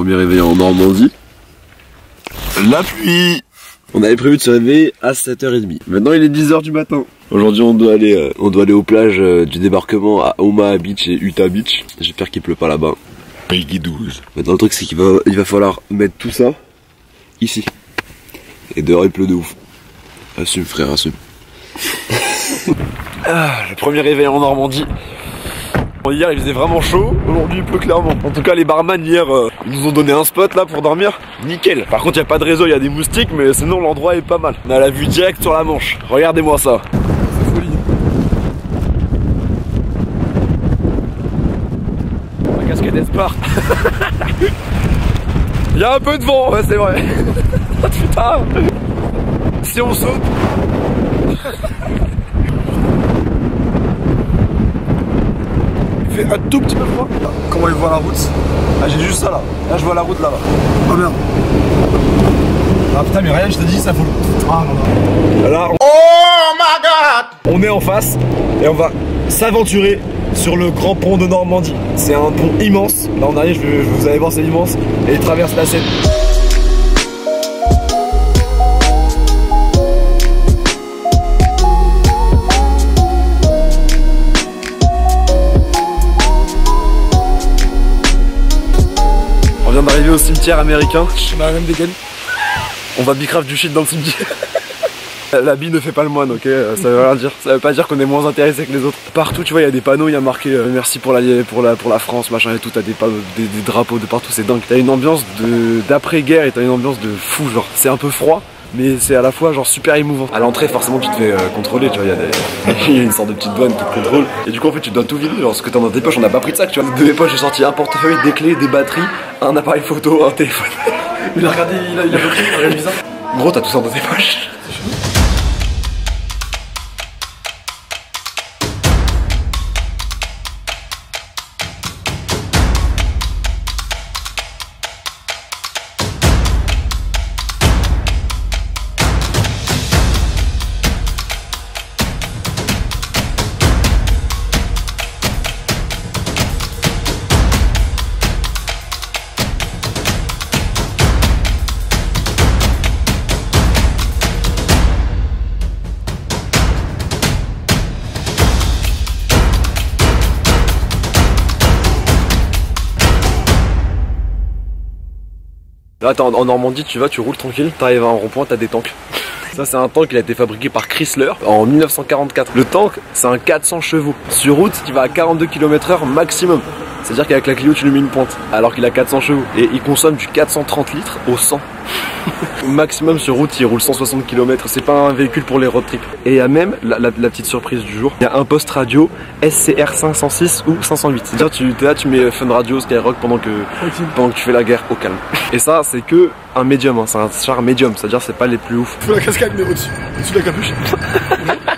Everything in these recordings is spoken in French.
premier réveil en Normandie. La pluie. On avait prévu de se réveiller à 7h30. Maintenant il est 10h du matin. Aujourd'hui on doit aller aux plages du débarquement à Omaha Beach et Utah Beach. J'espère qu'il pleut pas là-bas. Peggy 12. Maintenant le truc c'est qu'il va falloir mettre tout ça ici. Et dehors il pleut de ouf. Assume frère, assume. Le premier réveil en Normandie. Hier il faisait vraiment chaud, aujourd'hui il pleut clairement. En tout cas les barman hier ils nous ont donné un spot là pour dormir, nickel. Par contre il n'y a pas de réseau, il y a des moustiques, mais sinon l'endroit est pas mal. On a la vue directe sur la Manche, regardez-moi ça. C'est folie. Ma casquette Espar. Il y a un peu de vent, ouais c'est vrai. Putain. Si on saute. Il fait un tout petit peu froid. Comment il voit la route? Ah j'ai juste ça là. Là je vois la route là-bas. Oh merde. Ah putain mais rien, je t'ai dit ça fout. Ah non. Là on... Oh my god. On est en face et on va s'aventurer sur le grand pont de Normandie. C'est un pont immense. Là on arrive, vous allez voir c'est immense. Et il traverse la Seine. On vient d'arriver au cimetière américain. On a la même dégaine. On va bicrave du shit dans le cimetière. La bille ne fait pas le moine, ok, ça veut rien dire. Ça veut pas dire qu'on est moins intéressé que les autres. Partout, tu vois, il y a des panneaux, il y a marqué merci pour la France, machin et tout. T'as des drapeaux de partout, c'est dingue. T'as une ambiance d'après-guerre et t'as une ambiance de fou, genre. C'est un peu froid, mais c'est à la fois genre super émouvant. À l'entrée, forcément, tu te fais contrôler, tu vois. Il y a une sorte de petite douane qui te contrôle. Et du coup, en fait, tu dois tout vider. Genre, ce que t'as dans tes poches, on n'a pas pris de sac, tu vois. De mes poches, j'ai sorti un portefeuille, des clés, des batteries, un appareil photo, un téléphone. Il a regardé, il a pris, il a bizarre. Gros, t'as tout ça dans tes poches. Là en Normandie tu roules tranquille, t'arrives à un rond-point, t'as des tanks. Ça c'est un tank qui a été fabriqué par Chrysler en 1944. Le tank c'est un 400 chevaux. Sur route qui va à 42 km/h maximum. C'est-à-dire qu'avec la Clio tu lui mets une pointe alors qu'il a 400 chevaux. Et il consomme du 430 litres au 100. Maximum sur route il roule 160 km. C'est pas un véhicule pour les road trips. Et il y a même la petite surprise du jour. Il y a un poste radio SCR 506 ou 508. C'est-à-dire tu es là, tu mets Fun Radio, Skyrock pendant que tu fais la guerre au calme. Et ça c'est que un médium, hein. C'est un char médium, c'est-à-dire c'est pas les plus ouf. Faut la cascade mais au-dessus de la capuche.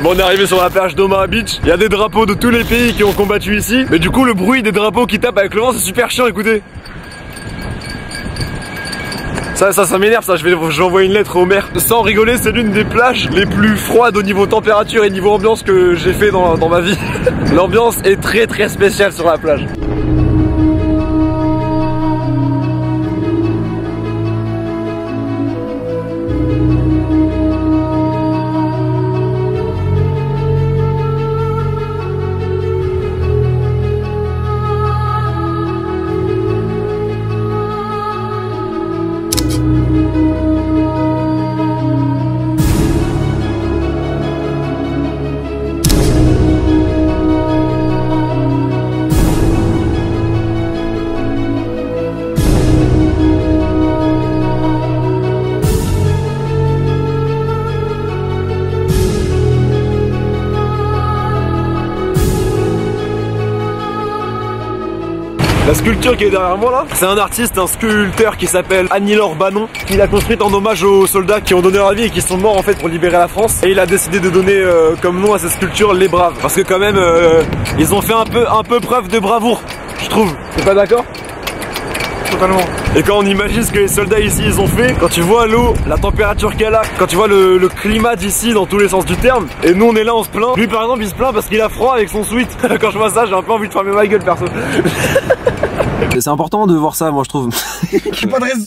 Bon on est arrivé sur la plage d'Omaha Beach. Il y a des drapeaux de tous les pays qui ont combattu ici. Mais du coup le bruit des drapeaux qui tapent avec le vent c'est super chiant, écoutez. Ça m'énerve ça, je vais envoyer une lettre au maire. Sans rigoler, c'est l'une des plages les plus froides au niveau température et niveau ambiance que j'ai fait dans ma vie. L'ambiance est très très spéciale sur la plage. La sculpture qui est derrière moi là, c'est un artiste, un sculpteur qui s'appelle Annie-Laure Bannon, qui l'a construite en hommage aux soldats qui ont donné leur vie et qui sont morts en fait pour libérer la France. Et il a décidé de donner comme nom à cette sculpture Les Braves. Parce que quand même, ils ont fait un peu preuve de bravoure, je trouve. T'es pas d'accord? Totalement. Et quand on imagine ce que les soldats ici ils ont fait, quand tu vois l'eau, la température qu'elle a, quand tu vois le climat d'ici dans tous les sens du terme, et nous on est là on se plaint. Lui par exemple il se plaint parce qu'il a froid avec son sweat. Quand je vois ça j'ai un peu envie de fermer ma gueule perso. C'est important de voir ça, moi je trouve. J'ai pas de réseau.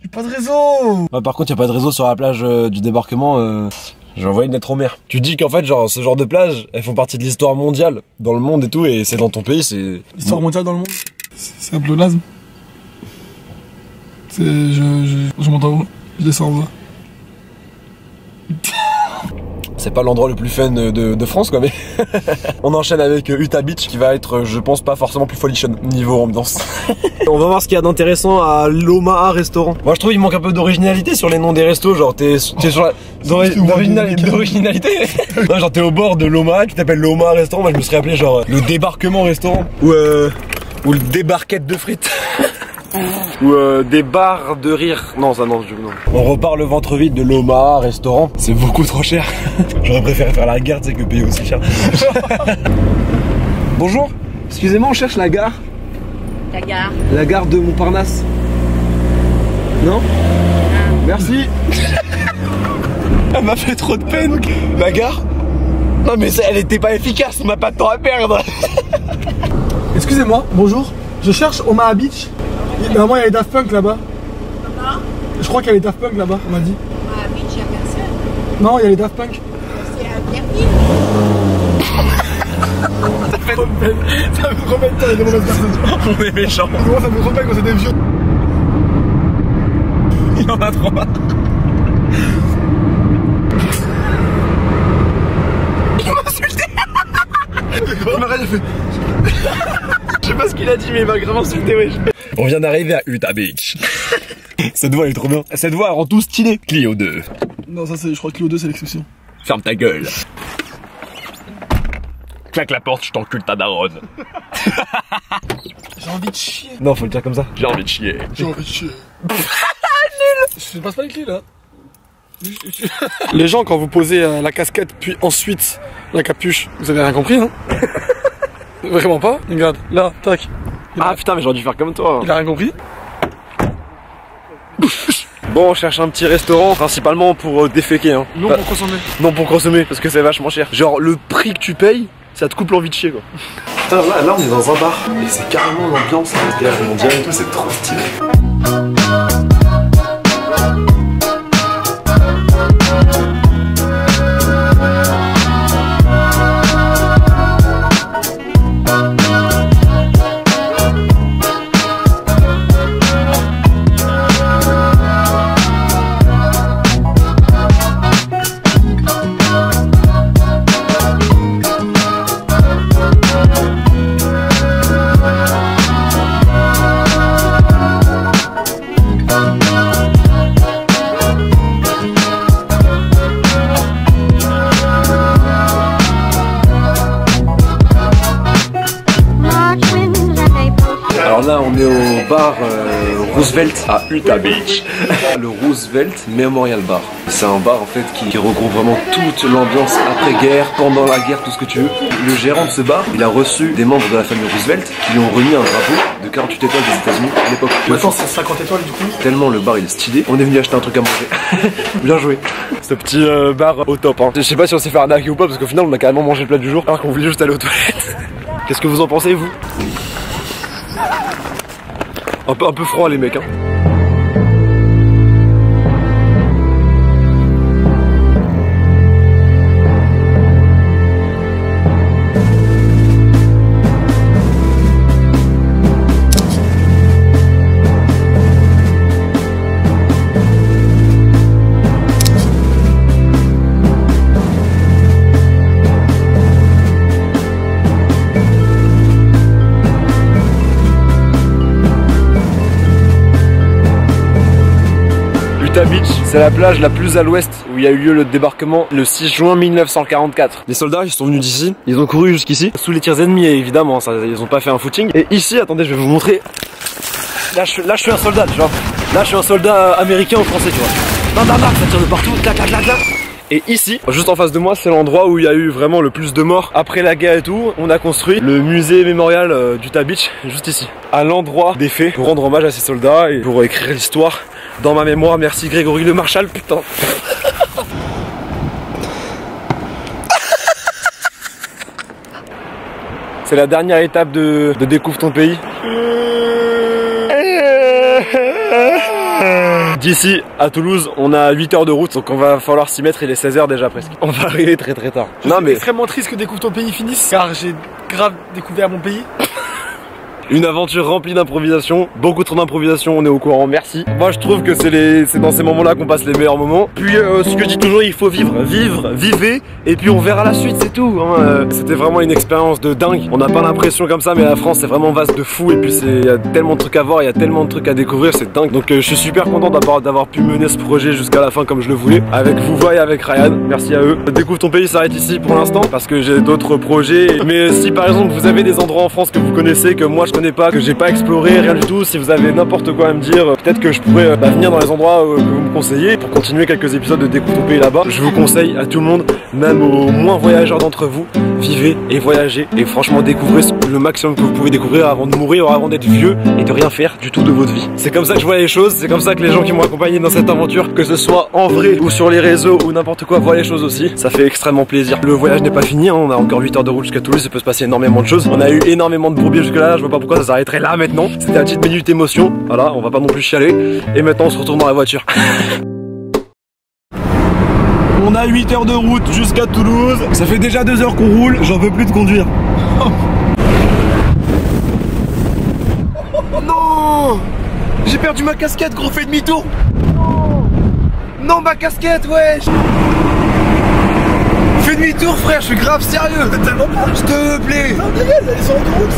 J'ai pas de réseau. Bah, par contre, y a pas de réseau sur la plage du débarquement. J'ai envoyé une lettre au maire. Tu dis qu'en fait, genre, ce genre de plages, elles font partie de l'histoire mondiale dans le monde et tout, et c'est dans ton pays, c'est. L'histoire mondiale dans le monde. C'est un pléonasme. Je monte en haut. Je descends en bas. C'est pas l'endroit le plus fun de France, quoi, mais. On enchaîne avec Utah Beach, qui va être, je pense, pas forcément plus folichonne niveau ambiance. On va voir ce qu'il y a d'intéressant à l'Omaha Restaurant. Moi, je trouve qu'il manque un peu d'originalité sur les noms des restos. Genre, t'es sur la. D'originalité. Non, genre, t'es au bord de l'Omaha qui t'appelle l'Omaha Restaurant. Moi, je me serais appelé, genre, le Débarquement Restaurant. Ou le Débarquette de frites. Ou des barres de rire. Non, ça non, non. On repart le ventre vide de l'Omaha Restaurant. C'est beaucoup trop cher. J'aurais préféré faire la gare, tu sais, que payer aussi cher. Bonjour, excusez-moi, on cherche la gare. La gare. La gare de Montparnasse. Non? Merci. Elle m'a fait trop de peine. La gare? Non mais elle était pas efficace, on n'a pas de temps à perdre. Excusez-moi, bonjour. Je cherche Omaha Beach. Normalement, il y a les Daft Punk là-bas. Comment? Je crois qu'il y a les Daft Punk là-bas, on m'a dit. Omaha Beach, il n'y a personne. Non, il y a les Daft Punk. C'est interdit. Ça me fait trop peine. Ça me fait trop peine, il y a des mauvaises personnes. On est méchants. Moi, ça me fait trop peine quand c'est des vieux. Il en a trop marre. Il m'a insulté. Il m'a rien fait. Je sais pas ce qu'il a dit, mais il m'a grave insulté, wesh. On vient d'arriver à Utah Beach. Cette voix elle est trop bien. Cette voix elle rend tout stylé. Clio 2. Non, ça c'est, je crois que Clio 2 c'est l'exception. Ferme ta gueule. Claque la porte, je t'encule ta daronne. J'ai envie de chier. Non, faut le dire comme ça. J'ai envie de chier. J'ai envie de chier. Nul. Je passe pas les clés là. Les gens, quand vous posez la casquette puis ensuite la capuche, vous avez rien compris, hein? Vraiment pas? Regarde, là, tac. Ah putain, mais j'aurais dû faire comme toi. Il a rien compris? Bon, on cherche un petit restaurant, principalement pour déféquer, hein. Non, pour consommer. Non, pour consommer, parce que c'est vachement cher. Genre, le prix que tu payes, ça te coupe l'envie de chier, quoi. Putain, là, on est dans un bar, et c'est carrément l'ambiance de la guerre mondiale et tout, c'est trop stylé. Alors là on est au bar Roosevelt à Utah Beach. Le Roosevelt Memorial Bar. C'est un bar en fait qui regroupe vraiment toute l'ambiance après-guerre, pendant la guerre, tout ce que tu veux. Le gérant de ce bar, il a reçu des membres de la famille Roosevelt qui lui ont remis un drapeau de 48 étoiles des États-Unis à l'époque. Maintenant c'est 50 étoiles du coup. Tellement le bar il est stylé, on est venu acheter un truc à manger. Bien joué. Ce petit bar au top, hein. Je sais pas si on s'est fait arnaquer ou pas parce qu'au final on a carrément mangé le plat du jour alors qu'on voulait juste aller aux toilettes. Qu'est-ce que vous en pensez vous? Un peu froid les mecs, hein. Utah Beach, c'est la plage la plus à l'ouest où il y a eu lieu le débarquement le 6 juin 1944. Les soldats ils sont venus d'ici, ils ont couru jusqu'ici, sous les tirs ennemis évidemment, ça, ils ont pas fait un footing. Et ici, attendez, je vais vous montrer. Là je suis un soldat, tu vois. Là je suis un soldat américain ou français, tu vois. Bam, ça tire de partout, clac. Et ici, juste en face de moi, c'est l'endroit où il y a eu vraiment le plus de morts après la guerre et tout. On a construit le musée mémorial d'Utah Beach, juste ici, à l'endroit des faits, pour rendre hommage à ces soldats et pour écrire l'histoire dans ma mémoire. Merci Grégory Le Marchal, putain. C'est la dernière étape de Découvre ton pays. D'ici à Toulouse, on a 8 heures de route, donc on va falloir s'y mettre, il est 16 h déjà presque. On va arriver très tard. Non mais extrêmement triste que Découvre ton pays finisse, car j'ai grave découvert mon pays. Une aventure remplie d'improvisation, beaucoup trop d'improvisation, on est au courant, merci. Moi je trouve que c'est dans ces moments-là qu'on passe les meilleurs moments. Puis ce que je dis toujours, il faut vivez, et puis on verra la suite, c'est tout. Hein. C'était vraiment une expérience de dingue. On n'a pas l'impression comme ça, mais la France c'est vraiment vaste de fou. Et puis il y a tellement de trucs à voir, il y a tellement de trucs à découvrir, c'est dingue. Donc je suis super content d'avoir pu mener ce projet jusqu'à la fin comme je le voulais. Avec Vouva et avec Ryan, merci à eux. Découvre ton pays s'arrête ici pour l'instant, parce que j'ai d'autres projets. Mais si par exemple vous avez des endroits en France que vous connaissez, que moi je connais pas, que j'ai pas exploré, rien du tout, si vous avez n'importe quoi à me dire, peut-être que je pourrais venir dans les endroits que vous me conseillez pour continuer quelques épisodes de Découvre ton pays là-bas. Je vous conseille à tout le monde, même aux moins voyageurs d'entre vous, vivez et voyagez et franchement découvrez le maximum que vous pouvez découvrir avant de mourir, avant d'être vieux et de rien faire du tout de votre vie. C'est comme ça que je vois les choses, c'est comme ça que les gens qui m'ont accompagné dans cette aventure, que ce soit en vrai ou sur les réseaux ou n'importe quoi, voient les choses aussi. Ça fait extrêmement plaisir. Le voyage n'est pas fini, hein. On a encore 8 heures de route jusqu'à Toulouse, il peut se passer énormément de choses. On a eu énormément de bourbiers jusque là, je vois pas pourquoi ça s'arrêterait là maintenant. C'était la petite minute émotion, voilà, on va pas non plus chialer. Et maintenant on se retourne dans la voiture. On a 8 heures de route jusqu'à Toulouse. Ça fait déjà 2 heures qu'on roule, j'en peux plus de conduire. Non, j'ai perdu ma casquette, gros, fais demi-tour. Non, ma casquette, ouais. Fais demi-tour, frère, je suis grave sérieux. S'il te plaît. Non, elles sont en route.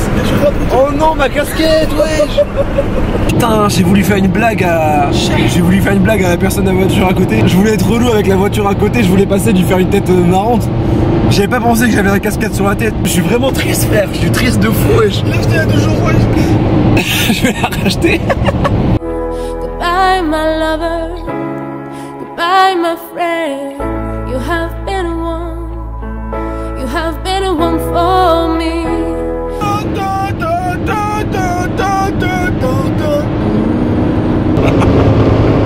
Oh non, ma casquette, ouais. Putain, j'ai voulu faire une blague à la personne de la voiture à côté. Je voulais être relou avec la voiture à côté, je voulais passer, lui faire une tête marrante. J'avais pas pensé que j'avais la casquette sur la tête. Je suis vraiment triste, frère, je suis triste de fou, wesh. Je l'ai acheté il y a 2 jours, wesh. Je vais la racheter. Goodbye, my lover. Goodbye, my friend. You have been one. You have been one for me.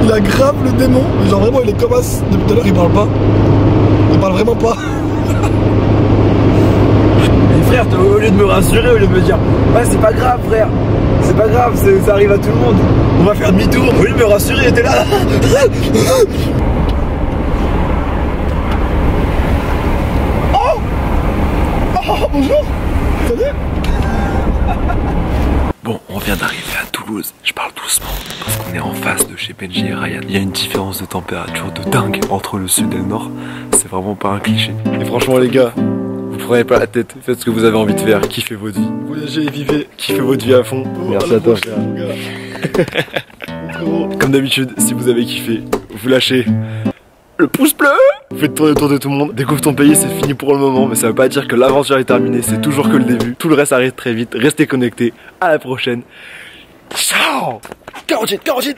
Il a grave le démon, mais genre vraiment il est comme as depuis tout à l'heure, il parle pas. Il parle vraiment pas. Et frère, au lieu de me rassurer, au lieu de me dire ouais c'est pas grave frère, c'est pas grave, ça arrive à tout le monde, on va faire demi-tour, au lieu de me rassurer, il était là. Bonjour. Salut. Bon, on vient d'arriver à Toulouse, je parle doucement parce qu'on est en face de chez Benji et Ryan. Il y a une différence de température de dingue entre le sud et le nord, c'est vraiment pas un cliché. Et franchement les gars, vous prenez pas la tête, faites ce que vous avez envie de faire, kiffez votre vie. Voyagez et vivez. Kiffez votre vie à fond. Merci à toi frère. Comme d'habitude, si vous avez kiffé, vous lâchez le pouce bleu. Faites tourner autour de tout le monde. Découvre ton pays, c'est fini pour le moment, mais ça veut pas dire que l'aventure est terminée, c'est toujours que le début. Tout le reste arrive très vite, restez connectés. À la prochaine. Ciao. Carotte.